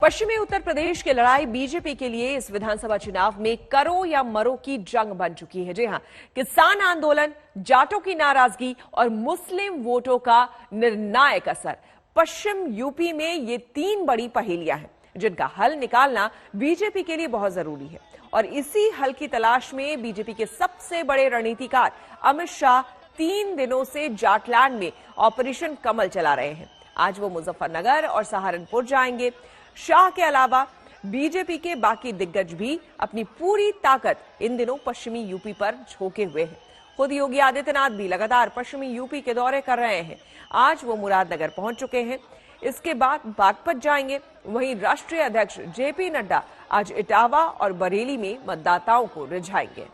पश्चिमी उत्तर प्रदेश की लड़ाई बीजेपी के लिए इस विधानसभा चुनाव में करो या मरो की जंग बन चुकी है। जी हां, किसान आंदोलन, जाटों की नाराजगी और मुस्लिम वोटों का निर्णायक असर। पश्चिम यूपी में ये तीन बड़ी पहेलियां हैं जिनका हल निकालना बीजेपी के लिए बहुत जरूरी है। और इसी हल की तलाश में बीजेपी के सबसे बड़े रणनीतिकार अमित शाह 3 दिनों से जाटलैंड में ऑपरेशन कमल चला रहे हैं। आज वो मुजफ्फरनगर और सहारनपुर जाएंगे। शाह के अलावा बीजेपी के बाकी दिग्गज भी अपनी पूरी ताकत इन दिनों पश्चिमी यूपी पर झोंके हुए हैं। खुद योगी आदित्यनाथ भी लगातार पश्चिमी यूपी के दौरे कर रहे हैं। आज वो मुरादनगर पहुंच चुके हैं, इसके बाद बागपत जाएंगे। वहीं राष्ट्रीय अध्यक्ष जेपी नड्डा आज इटावा और बरेली में मतदाताओं को रिझाएंगे।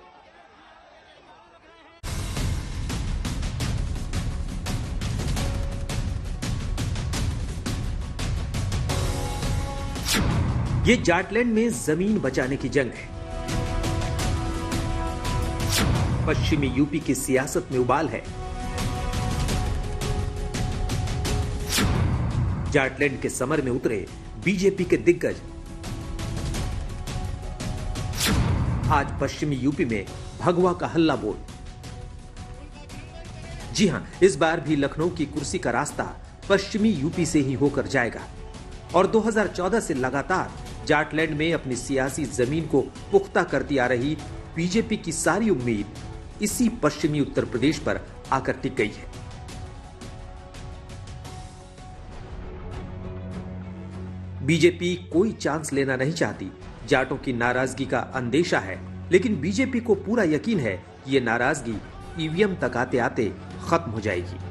ये जाटलैंड में जमीन बचाने की जंग है। पश्चिमी यूपी की सियासत में उबाल है। जाटलैंड के समर में उतरे बीजेपी के दिग्गज आज पश्चिमी यूपी में भगवा का हल्ला बोल। जी हां, इस बार भी लखनऊ की कुर्सी का रास्ता पश्चिमी यूपी से ही होकर जाएगा और 2014 से लगातार जाटलैंड में अपनी सियासी जमीन को पुख्ता करती आ रही बीजेपी की सारी उम्मीद इसी पश्चिमी उत्तर प्रदेश पर आकर टिक गई है। बीजेपी कोई चांस लेना नहीं चाहती। जाटों की नाराजगी का अंदेशा है, लेकिन बीजेपी को पूरा यकीन है कि यह नाराजगी ईवीएम तक आते आते खत्म हो जाएगी।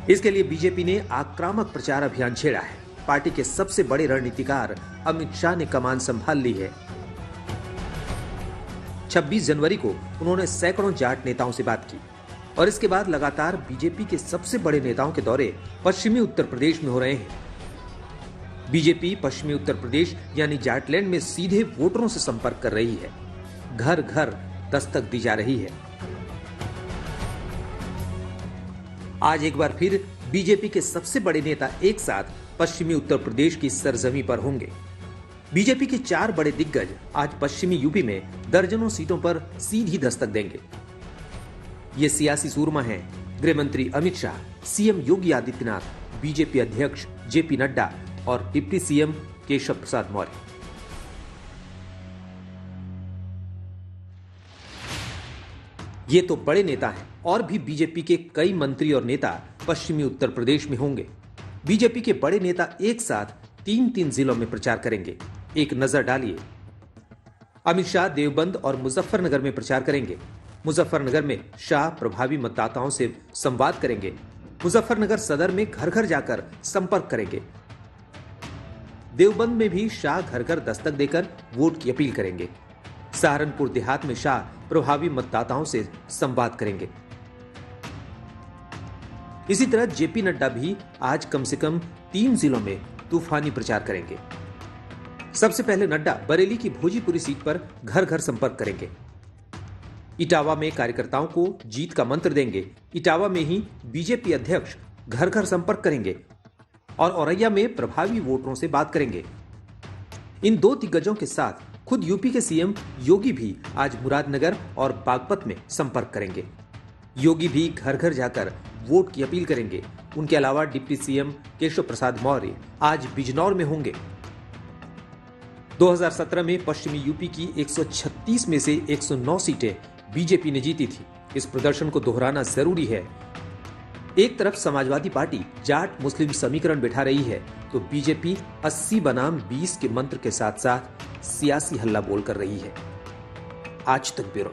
इसके लिए बीजेपी ने आक्रामक प्रचार अभियान छेड़ा है। पार्टी के सबसे बड़े रणनीतिकार अमित शाह ने कमान संभाल ली है। 26 जनवरी को उन्होंने सैकड़ों जाट नेताओं से बात की और इसके बाद लगातार बीजेपी के सबसे बड़े नेताओं के दौरे पश्चिमी उत्तर प्रदेश में हो रहे हैं। बीजेपी पश्चिमी उत्तर प्रदेश यानी जाटलैंड में सीधे वोटरों से संपर्क कर रही है, घर घर दस्तक दी जा रही है। आज एक बार फिर बीजेपी के सबसे बड़े नेता एक साथ पश्चिमी उत्तर प्रदेश की सरजमी पर होंगे। बीजेपी के 4 बड़े दिग्गज आज पश्चिमी यूपी में दर्जनों सीटों पर सीधी दस्तक देंगे। ये सियासी सूरमा हैं गृह मंत्री अमित शाह, सीएम योगी आदित्यनाथ, बीजेपी अध्यक्ष जेपी नड्डा और डिप्टी सीएम केशव प्रसाद मौर्य। ये तो बड़े नेता हैं और भी बीजेपी के कई मंत्री और नेता पश्चिमी उत्तर प्रदेश में होंगे। बीजेपी के बड़े नेता एक साथ 3-3 जिलों में प्रचार करेंगे। एक नजर डालिए। अमित शाह देवबंद और मुजफ्फरनगर में प्रचार करेंगे। मुजफ्फरनगर में शाह प्रभावी मतदाताओं से संवाद करेंगे। मुजफ्फरनगर सदर में घर घर जाकर संपर्क करेंगे। देवबंद में भी शाह घर घर दस्तक देकर वोट की अपील करेंगे। सहारनपुर देहात में शाह प्रभावी मतदाताओं से संवाद करेंगे। इसी तरह जेपी नड्डा भी आज कम से कम 3 जिलों में तूफानी प्रचार करेंगे। सबसे पहले नड्डा बरेली की भोजीपुरी सीट पर घर घर संपर्क करेंगे। इटावा में कार्यकर्ताओं को जीत का मंत्र देंगे। इटावा में ही बीजेपी अध्यक्ष घर घर संपर्क करेंगे और औरैया में प्रभावी वोटरों से बात करेंगे। इन 2 दिग्गजों के साथ खुद यूपी के सीएम योगी भी आज मुरादनगर और बागपत में संपर्क करेंगे। योगी भी घर घर जाकर वोट की अपील करेंगे। उनके अलावा डिप्टी सीएम केशव प्रसाद मौर्य आज बिजनौर में होंगे। 2017 में पश्चिमी यूपी की 136 में से 109 सीटें बीजेपी ने जीती थी। इस प्रदर्शन को दोहराना जरूरी है। एक तरफ समाजवादी पार्टी जाट मुस्लिम समीकरण बिठा रही है, तो बीजेपी 80 बनाम 20 के मंत्र के साथ साथ सियासी हल्ला बोल कर रही है। आज तक ब्यूरो।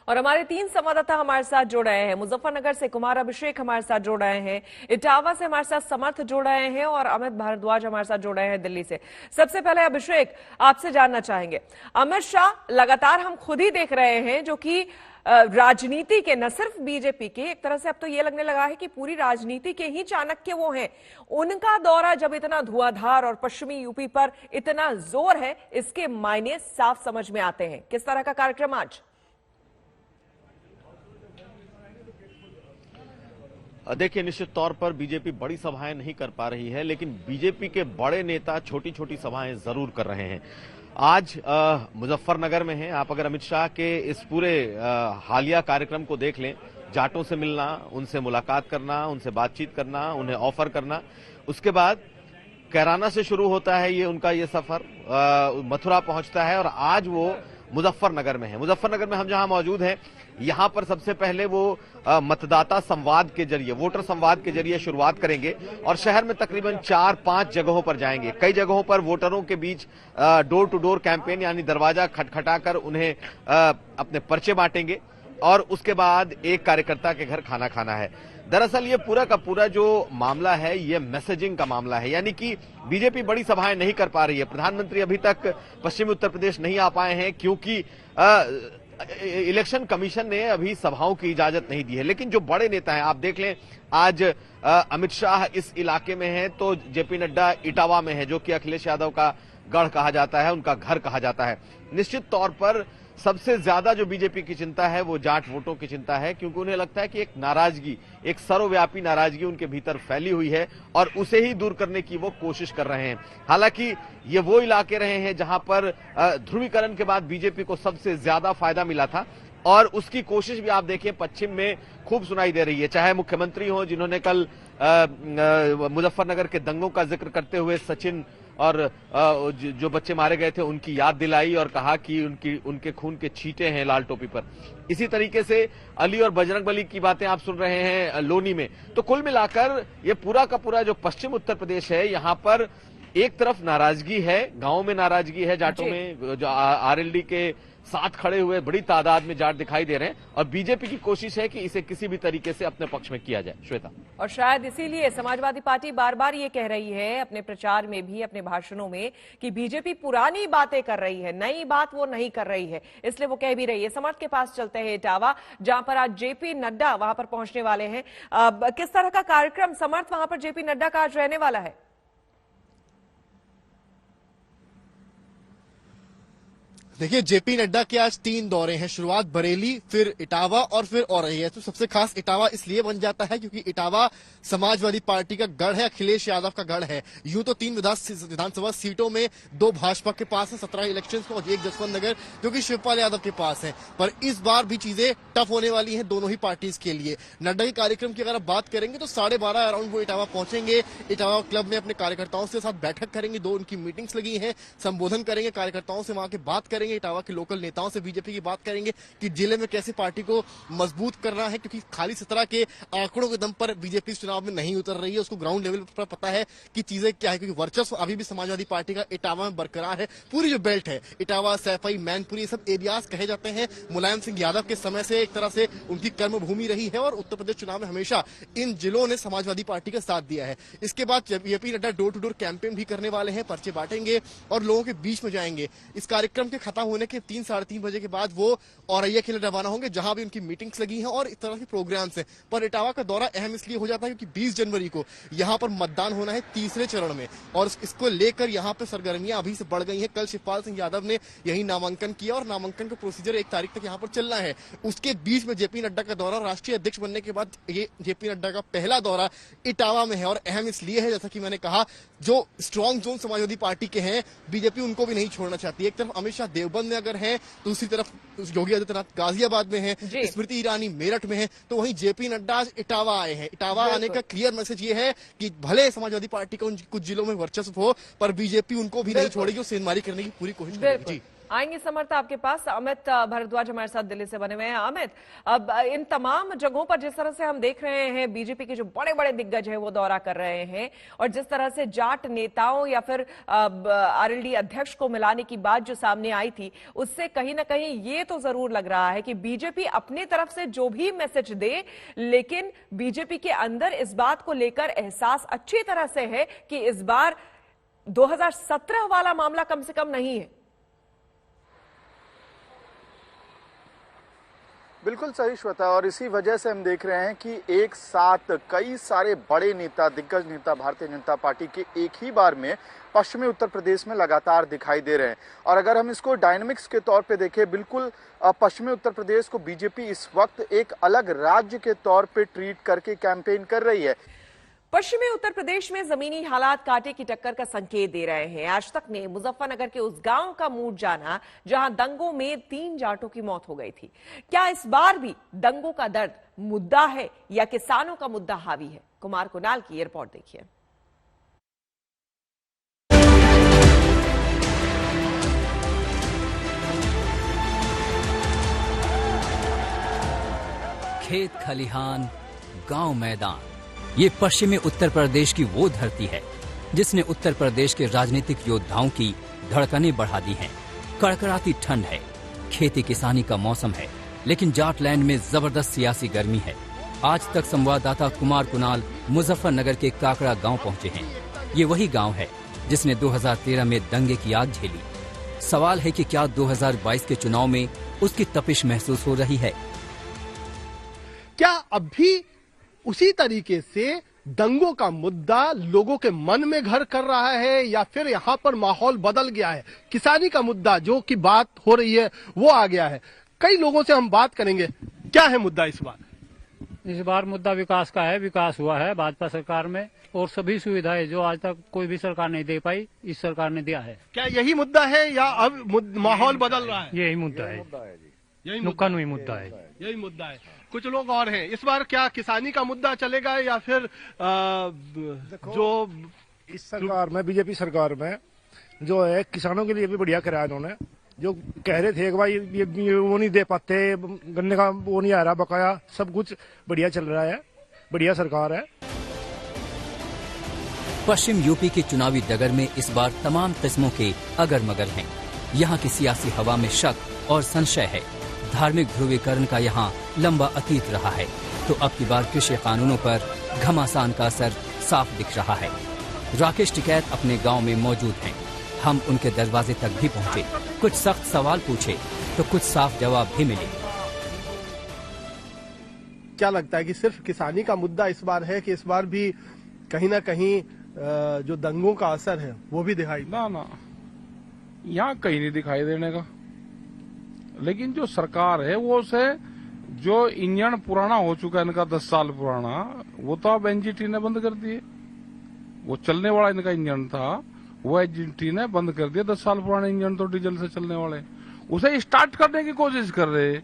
और हमारे 3 संवाददाता हमारे साथ जुड़ रहे हैं। मुजफ्फरनगर से कुमार अभिषेक हमारे साथ जुड़ रहे हैं, इटावा से हमारे साथ समर्थ जुड़ रहे हैं और अमित भारद्वाज हमारे साथ जुड़ रहे हैं दिल्ली से। सबसे पहले अभिषेक, आपसे जानना चाहेंगे, अमित शाह लगातार हम खुद ही देख रहे हैं जो कि राजनीति के, न सिर्फ बीजेपी के, एक तरह से अब तो ये लगने लगा है कि पूरी राजनीति के ही चाणक्य वो हैं। उनका दौरा जब इतना धुआंधार और पश्चिमी यूपी पर इतना जोर है, इसके मायने साफ समझ में आते हैं। किस तरह का कार्यक्रम आज? देखिए, निश्चित तौर पर बीजेपी बड़ी सभाएं नहीं कर पा रही है, लेकिन बीजेपी के बड़े नेता छोटी छोटी सभाएं जरूर कर रहे हैं। आज मुजफ्फरनगर में है। आप अगर अमित शाह के इस पूरे हालिया कार्यक्रम को देख लें, जाटों से मिलना, उनसे मुलाकात करना, उनसे बातचीत करना, उन्हें ऑफर करना, उसके बाद कैराना से शुरू होता है उनका ये सफर, मथुरा पहुंचता है और आज वो मुजफ्फरनगर में है। मुजफ्फरनगर में हम जहां मौजूद हैं, यहां पर सबसे पहले वो मतदाता संवाद के जरिए, वोटर संवाद के जरिए शुरुआत करेंगे और शहर में तकरीबन 4-5 जगहों पर जाएंगे। कई जगहों पर वोटरों के बीच डोर टू डोर कैंपेन यानी दरवाजा खटखटाकर उन्हें अपने पर्चे बांटेंगे और उसके बाद एक कार्यकर्ता के घर खाना खाना है। दरअसल ये पूरा का पूरा जो मामला है ये मैसेजिंग का मामला है, यानी कि बीजेपी बड़ी सभाएं नहीं कर पा रही है। प्रधानमंत्री अभी तक पश्चिमी उत्तर प्रदेश नहीं आ पाए हैं क्योंकि इलेक्शन कमीशन ने अभी सभाओं की इजाजत नहीं दी है। लेकिन जो बड़े नेता हैं, आप देख लें, आज अमित शाह इस इलाके में हैं तो जेपी नड्डा इटावा में है, जो कि अखिलेश यादव का गढ़ कहा जाता है, उनका घर कहा जाता है। निश्चित तौर पर सबसे ज्यादा जो बीजेपी की चिंता है वो जाट वोटों की चिंता है, क्योंकि उन्हें लगता है कि एक नाराजगी, एक सर्वव्यापी नाराजगी उनके भीतर फैली हुई है और उसे ही दूर करने की वो कोशिश कर रहे हैं। हालांकि ये वो इलाके रहे हैं जहां पर ध्रुवीकरण के बाद बीजेपी को सबसे ज्यादा फायदा मिला था और उसकी कोशिश भी आप देखिए पश्चिम में खूब सुनाई दे रही है। चाहे मुख्यमंत्री हो, जिन्होंने कल मुजफ्फरनगर के दंगों का जिक्र करते हुए सचिन और जो बच्चे मारे गए थे उनकी याद दिलाई और कहा कि उनके खून के छींटे हैं लाल टोपी पर। इसी तरीके से अली और बजरंगबली की बातें आप सुन रहे हैं लोनी में। तो कुल मिलाकर ये पूरा का पूरा जो पश्चिम उत्तर प्रदेश है, यहां पर एक तरफ नाराजगी है, गांव में नाराजगी है जाटों में, जो आरएलडी के साथ खड़े हुए बड़ी तादाद में जाट दिखाई दे रहे हैं और बीजेपी की कोशिश है कि इसे किसी भी तरीके से अपने पक्ष में किया जाए। श्वेता, और शायद इसीलिए समाजवादी पार्टी बार बार ये कह रही है अपने प्रचार में भी, अपने भाषणों में, कि बीजेपी पुरानी बातें कर रही है, नई बात वो नहीं कर रही है, इसलिए वो कह भी रही है। समर्थ के पास चलते हैं इटावा, जहां पर आज जेपी नड्डा वहां पर पहुंचने वाले हैं। किस तरह का कार्यक्रम समर्थ वहां पर जेपी नड्डा का आज रहने वाला है? देखिए, जेपी नड्डा के आज 3 दौरे हैं। शुरुआत बरेली, फिर इटावा और फिर औरैया। तो सबसे खास इटावा इसलिए बन जाता है क्योंकि इटावा समाजवादी पार्टी का गढ़ है, अखिलेश यादव का गढ़ है। यूं तो 3 विधानसभा सीटों में 2 भाजपा के पास है 17 इलेक्शन में और 1 जसवंत नगर जो कि शिवपाल यादव के पास है। पर इस बार भी चीजें टफ होने वाली है दोनों ही पार्टीज के लिए। नड्डा के कार्यक्रम की अगर आप बात करेंगे तो 12:30 अराउंड वो इटावा पहुंचेंगे। इटावा क्लब में अपने कार्यकर्ताओं के साथ बैठक करेंगे, 2 उनकी मीटिंग्स लगी है, संबोधन करेंगे, कार्यकर्ताओं से वहां के बात करेंगे, इटावा के लोकल नेताओं से बीजेपी की बात करेंगे कि जिले में कैसे पार्टी को मजबूत करना है, क्योंकि खाली 17 के आंकड़ों के दम पर बीजेपी इस चुनाव में नहीं उतर रही है। उसको ग्राउंड लेवल पर पता है कि चीजें क्या है, क्योंकि वर्चस्व अभी भी समाजवादी पार्टी का इटावा में बरकरार है। पूरी जो बेल्ट है, इटावा, सैफई, मैनपुरी, ये सब एरियाज कहे जाते हैं मुलायम सिंह यादव के समय से एक तरह से उनकी कर्मभूमि रही है और उत्तर प्रदेश चुनाव में हमेशा इन जिलों ने समाजवादी पार्टी का साथ दिया है। इसके बाद JP Nadda door to door campaign भी करने वाले हैं, पर्चे बांटेंगे और लोगों के बीच में जाएंगे। इस कार्यक्रम के खत्म होने के 3-3:30 बजे के बाद वो औरैया के लिए रवाना होंगे, जहां भी उनकी मीटिंग्स लगी हैं और इस तरह के प्रोग्राम्स हैं। पर इटावा का दौरा अहम इसलिए हो जाता है क्योंकि 20 जनवरी को यहां पर मतदान होना है 3रे चरण में और इसको लेकर यहां पर सरगर्मियां अभी से बढ़ गई हैं। कल शिवपाल सिंह यादव ने यही नामांकन किया और नामांकन का प्रोसीजर 1 तारीख तक यहां पर चलना है। उसके बीच में जेपी नड्डा का दौरा, राष्ट्रीय अध्यक्ष बनने के बाद ये जेपी नड्डा का पहला दौरा इटावा में है और अहम इसलिए है, जैसा कि मैंने कहा, जो स्ट्रॉन्ग जोन समाजवादी पार्टी के हैं बीजेपी उनको भी नहीं छोड़ना चाहती। एक तरफ अमित शाह देवबंद में अगर हैं, दूसरी तरफ योगी आदित्यनाथ गाजियाबाद में हैं, स्मृति ईरानी मेरठ में हैं, तो वहीं जेपी नड्डा इटावा आए हैं। इटावा आने का क्लियर मैसेज ये है कि भले समाजवादी पार्टी का कुछ जिलों में वर्चस्व हो, पर बीजेपी उनको भी नहीं छोड़ेगी और सेंधमारी करने की पूरी कोशिश करेगी। जी, आएंगे समर्थ आपके पास। अमित भारद्वाज हमारे साथ दिल्ली से बने हुए हैं। अमित, अब इन तमाम जगहों पर जिस तरह से हम देख रहे हैं बीजेपी के जो बड़े बड़े दिग्गज हैं वो दौरा कर रहे हैं और जिस तरह से जाट नेताओं या फिर आरएलडी अध्यक्ष को मिलाने की बात जो सामने आई थी, उससे कहीं ना कहीं ये तो जरूर लग रहा है कि बीजेपी अपनी तरफ से जो भी मैसेज दे, लेकिन बीजेपी के अंदर इस बात को लेकर एहसास अच्छी तरह से है कि इस बार 2017 वाला मामला कम से कम नहीं है। बिल्कुल सही श्वेता, और इसी वजह से हम देख रहे हैं कि एक साथ कई सारे बड़े नेता, दिग्गज नेता भारतीय जनता पार्टी के एक ही बार में पश्चिमी उत्तर प्रदेश में लगातार दिखाई दे रहे हैं। और अगर हम इसको डायनामिक्स के तौर पे देखें, बिल्कुल पश्चिमी उत्तर प्रदेश को बीजेपी इस वक्त एक अलग राज्य के तौर पे ट्रीट करके कैंपेन कर रही है। पश्चिमी उत्तर प्रदेश में जमीनी हालात कांटे की टक्कर का संकेत दे रहे हैं। आज तक ने मुजफ्फरनगर के उस गांव का मूड जाना जहां दंगों में 3 जाटों की मौत हो गई थी। क्या इस बार भी दंगों का दर्द मुद्दा है या किसानों का मुद्दा हावी है? कुमार कुणाल की रिपोर्ट देखिए। खेत खलिहान, गांव मैदान, ये पश्चिमी उत्तर प्रदेश की वो धरती है जिसने उत्तर प्रदेश के राजनीतिक योद्धाओं की धड़कनें बढ़ा दी हैं। कड़कड़ाती ठंड है, खेती किसानी का मौसम है, लेकिन जाटलैंड में जबरदस्त सियासी गर्मी है। आज तक संवाददाता कुमार कुणाल मुजफ्फरनगर के काकड़ा गांव पहुंचे हैं। ये वही गांव है जिसने 2013 में दंगे की आग झेली। सवाल है कि क्या 2022 के चुनाव में उसकी तपिश महसूस हो रही है? क्या अब भी उसी तरीके से दंगों का मुद्दा लोगों के मन में घर कर रहा है या फिर यहाँ पर माहौल बदल गया है? किसानी का मुद्दा जो कि बात हो रही है वो आ गया है। कई लोगों से हम बात करेंगे, क्या है मुद्दा इस बार? इस बार मुद्दा विकास का है। विकास हुआ है भाजपा सरकार में और सभी सुविधाएं जो आज तक कोई भी सरकार नहीं दे पाई, इस सरकार ने दिया है। क्या यही मुद्दा है या अब माहौल बदल रहा है? यही मुद्दा है, यही कानूनी मुद्दा है, यही मुद्दा है। कुछ लोग और हैं, इस बार क्या किसानी का मुद्दा चलेगा या फिर जो इस सरकार में, बीजेपी सरकार में जो है किसानों के लिए भी बढ़िया कराया उन्होंने। जो कह रहे थे कि भाई ये वो नहीं दे पाते, गन्ने का वो नहीं आ रहा बकाया, सब कुछ बढ़िया चल रहा है, बढ़िया सरकार है। पश्चिम यूपी के चुनावी डगर में इस बार तमाम किस्मों के अगर मगर हैं। यहाँ की सियासी हवा में शक और संशय है। धार्मिक ध्रुवीकरण का यहाँ लंबा अतीत रहा है, तो अब की बार कृषि कानूनों पर घमासान का असर साफ दिख रहा है। राकेश टिकैत अपने गांव में मौजूद हैं। हम उनके दरवाजे तक भी पहुंचे, कुछ सख्त सवाल पूछे तो कुछ साफ जवाब भी मिले। क्या लगता है कि सिर्फ किसानी का मुद्दा इस बार है कि इस बार भी कहीं ना कहीं जो दंगों का असर है वो भी दिखाई? ना, यहाँ कहीं नहीं दिखाई देने का। लेकिन जो सरकार है वो से जो इंजन पुराना हो चुका है इनका 10 साल पुराना, वो तो अब एनजीटी ने बंद कर दिए। वो चलने वाला इनका इंजन था, वो एनजीटी ने बंद कर दिया। 10 साल पुराने इंजन तो डीजल से चलने वाले, उसे स्टार्ट करने की कोशिश कर रहे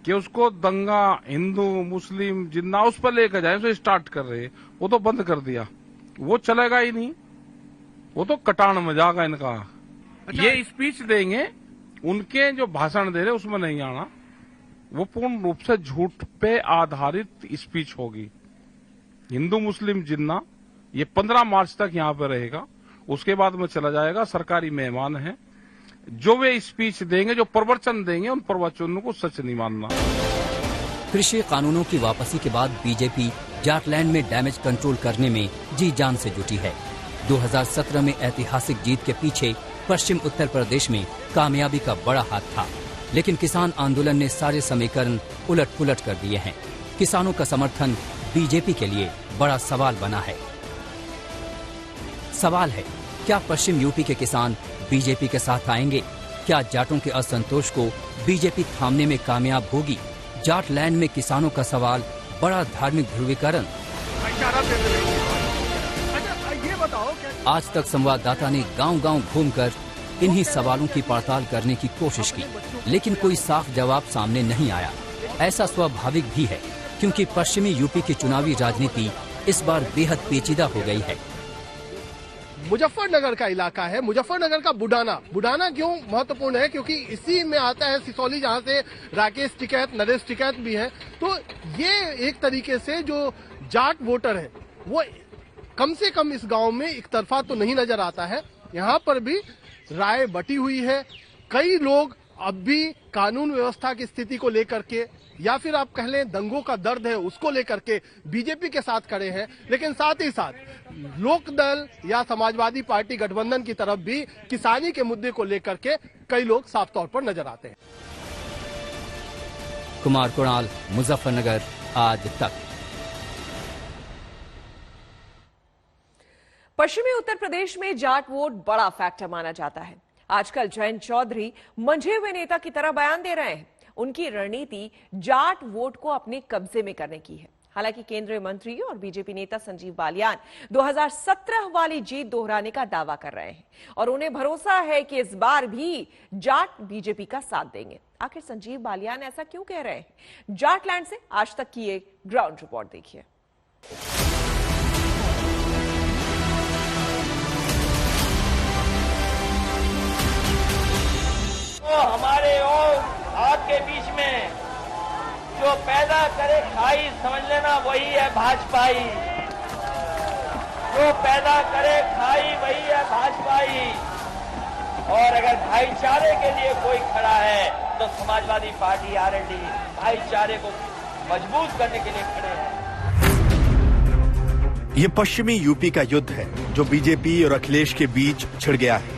कि उसको दंगा हिंदू मुस्लिम जिन्ना उस पर लेकर जाए, उसे स्टार्ट कर रहे। वो तो बंद कर दिया, वो चलेगा ही नहीं, वो तो कटान मजाक है इनका। अच्छा, ये स्पीच देंगे, उनके जो भाषण दे रहे उसमें नहीं आना, वो पूर्ण रूप से झूठ पे आधारित स्पीच होगी। हिंदू मुस्लिम जिन्ना ये 15 मार्च तक यहाँ पे रहेगा, उसके बाद में चला जाएगा। सरकारी मेहमान है, जो वे स्पीच देंगे, जो प्रवचन देंगे, उन प्रवचनों को सच नहीं मानना। कृषि कानूनों की वापसी के बाद बीजेपी जाटलैंड में डैमेज कंट्रोल करने में जी जान से जुटी है। 2017 में ऐतिहासिक जीत के पीछे पश्चिम उत्तर प्रदेश में कामयाबी का बड़ा हाथ था, लेकिन किसान आंदोलन ने सारे समीकरण उलट पुलट कर दिए हैं। किसानों का समर्थन बीजेपी के लिए बड़ा सवाल बना है। सवाल है, क्या पश्चिम यूपी के किसान बीजेपी के साथ आएंगे? क्या जाटों के असंतोष को बीजेपी थामने में कामयाब होगी? जाटलैंड में किसानों का सवाल, बड़ा धार्मिक ध्रुवीकरण। आज तक संवाददाता ने गांव-गांव घूमकर इन्हीं सवालों की पड़ताल करने की कोशिश की, लेकिन कोई साफ जवाब सामने नहीं आया। ऐसा स्वाभाविक भी है, क्योंकि पश्चिमी यूपी की चुनावी राजनीति इस बार बेहद पेचीदा हो गई है। मुजफ्फरनगर का इलाका है, मुजफ्फरनगर का बुडाना क्यों महत्वपूर्ण है? क्योंकि इसी में आता है सिसौली, जहां से राकेश टिकैत, नरेश टिकैत भी है। तो ये एक तरीके से जो जाट वोटर है वो कम से कम इस गांव में एक तरफा तो नहीं नजर आता है। यहाँ पर भी राय बटी हुई है। कई लोग अब भी कानून व्यवस्था की स्थिति को लेकर के या फिर आप कह लें दंगों का दर्द है उसको लेकर के बीजेपी के साथ खड़े हैं, लेकिन साथ ही साथ लोकदल या समाजवादी पार्टी गठबंधन की तरफ भी किसानी के मुद्दे को लेकर के कई लोग साफ तौर पर नजर आते हैं। कुमार कुणाल, मुजफ्फरनगर, आज तक। पश्चिमी उत्तर प्रदेश में जाट वोट बड़ा फैक्टर माना जाता है। आजकल जयंत चौधरी मंझे हुए नेता की तरह बयान दे रहे हैं। उनकी रणनीति जाट वोट को अपने कब्जे में करने की है। हालांकि केंद्रीय मंत्री और बीजेपी नेता संजीव बालियान 2017 वाली जीत दोहराने का दावा कर रहे हैं और उन्हें भरोसा है कि इस बार भी जाट बीजेपी का साथ देंगे। आखिर संजीव बालियान ऐसा क्यों कह रहे हैं? जाटलैंड से आज तक की एक ग्राउंड रिपोर्ट देखिए। तो हमारे और आपके बीच में जो पैदा करे खाई, समझ लेना वही है भाजपाई। जो पैदा करे खाई वही है भाजपाई। और अगर भाईचारे के लिए कोई खड़ा है तो समाजवादी पार्टी आरएलडी भाईचारे को मजबूत करने के लिए खड़े हैं। ये पश्चिमी यूपी का युद्ध है जो बीजेपी और अखिलेश के बीच छिड़ गया है।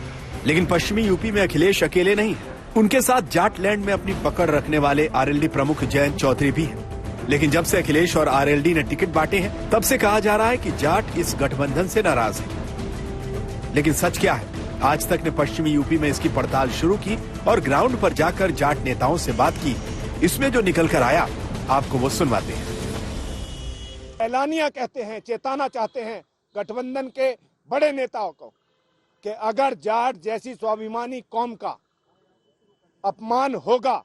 लेकिन पश्चिमी यूपी में अखिलेश अकेले नहीं है। उनके साथ जाटलैंड में अपनी पकड़ रखने वाले आरएलडी प्रमुख जयंत चौधरी भी हैं। लेकिन जब से अखिलेश और आरएलडी ने टिकट बांटे हैं, तब से कहा जा रहा है कि जाट इस गठबंधन से नाराज है। लेकिन सच क्या है? आज तक ने पश्चिमी यूपी में इसकी पड़ताल शुरू की और ग्राउंड पर जाकर जाट नेताओं से बात की। इसमें जो निकल कर आया, आपको वो सुनवाते हैं। एलानिया कहते हैं, चेताना चाहते हैं गठबंधन के बड़े नेताओं को कि अगर जाट जैसी स्वाभिमानी कौम का अपमान होगा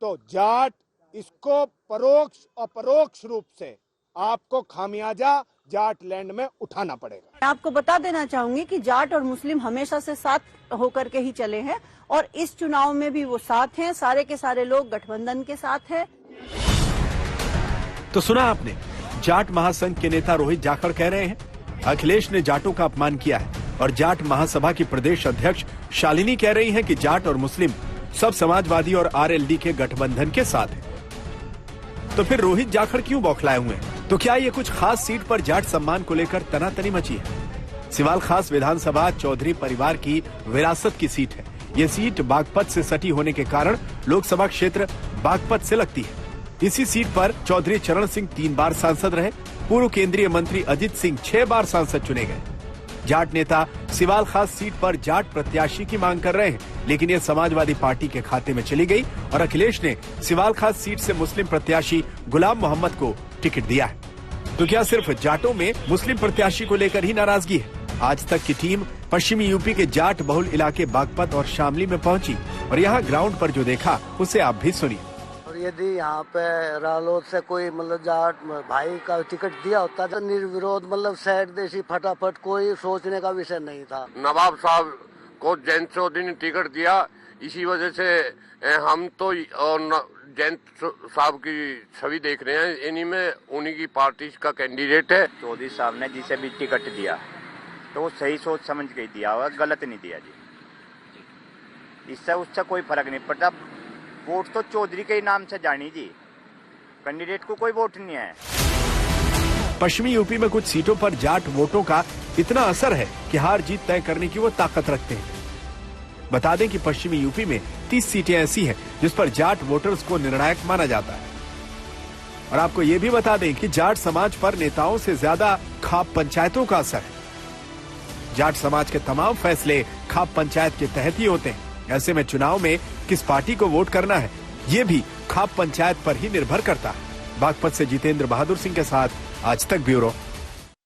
तो जाट इसको परोक्ष और परोक्ष रूप से आपको खामियाजा जाटलैंड में उठाना पड़ेगा। मैं आपको बता देना चाहूंगी कि जाट और मुस्लिम हमेशा से साथ होकर के ही चले हैं और इस चुनाव में भी वो साथ हैं। सारे के सारे लोग गठबंधन के साथ हैं। तो सुना आपने, जाट महासंघ के नेता रोहित जाखड़ कह रहे हैं अखिलेश ने जाटों का अपमान किया है और जाट महासभा की प्रदेश अध्यक्ष शालिनी कह रही हैं कि जाट और मुस्लिम सब समाजवादी और आरएलडी के गठबंधन के साथ हैं। तो फिर रोहित जाखड़ क्यों बौखलाए हुए हैं? तो क्या ये कुछ खास सीट पर जाट सम्मान को लेकर तनातनी मची है? सिवाल खास विधानसभा चौधरी परिवार की विरासत की सीट है। ये सीट बागपत से सटी होने के कारण लोकसभा क्षेत्र बागपत से लगती है। इसी सीट पर चौधरी चरण सिंह 3 बार सांसद रहे। पूर्व केंद्रीय मंत्री अजित सिंह 6 बार सांसद चुने गए। जाट नेता सिवाल खास सीट पर जाट प्रत्याशी की मांग कर रहे हैं, लेकिन ये समाजवादी पार्टी के खाते में चली गई और अखिलेश ने सिवाल खास सीट से मुस्लिम प्रत्याशी गुलाम मोहम्मद को टिकट दिया है। तो क्या सिर्फ जाटों में मुस्लिम प्रत्याशी को लेकर ही नाराजगी है? आज तक की टीम पश्चिमी यूपी के जाट बहुल इलाके बागपत और शामली में पहुंची और यहाँ ग्राउंड पर जो देखा उसे आप भी सुनिए। यदि यहाँ पे रालोद से कोई मतलब जाट भाई का टिकट दिया होता तो निर्विरोध मतलब सैड देशी फटाफट कोई सोचने का विषय नहीं था। नवाब साहब को जयंत चौधरी ने टिकट दिया, इसी वजह से हम तो जयंत साहब की छवि देख रहे हैं। इन्हीं में उन्हीं की पार्टी का कैंडिडेट है। चौधरी साहब ने जिसे भी टिकट दिया तो वो सही सोच समझ के दिया हुआ, गलत नहीं दिया जी। इससे उससे कोई फर्क नहीं पड़ता। वोट तो चौधरी के ही नाम से जानी जी, कैंडिडेट को कोई वोट नहीं है। पश्चिमी यूपी में कुछ सीटों पर जाट वोटों का इतना असर है कि हार जीत तय करने की वो ताकत रखते हैं। बता दें कि पश्चिमी यूपी में 30 सीटें ऐसी हैं जिस पर जाट वोटर्स को निर्णायक माना जाता है। और आपको ये भी बता दें कि जाट समाज पर नेताओं से ज्यादा खाप पंचायतों का असर है। जाट समाज के तमाम फैसले खाप पंचायत के तहत ही होते हैं। ऐसे में चुनाव में किस पार्टी को वोट करना है, ये भी खाप पंचायत पर ही निर्भर करता है। बागपत से जितेंद्र बहादुर सिंह के साथ आज तक ब्यूरो।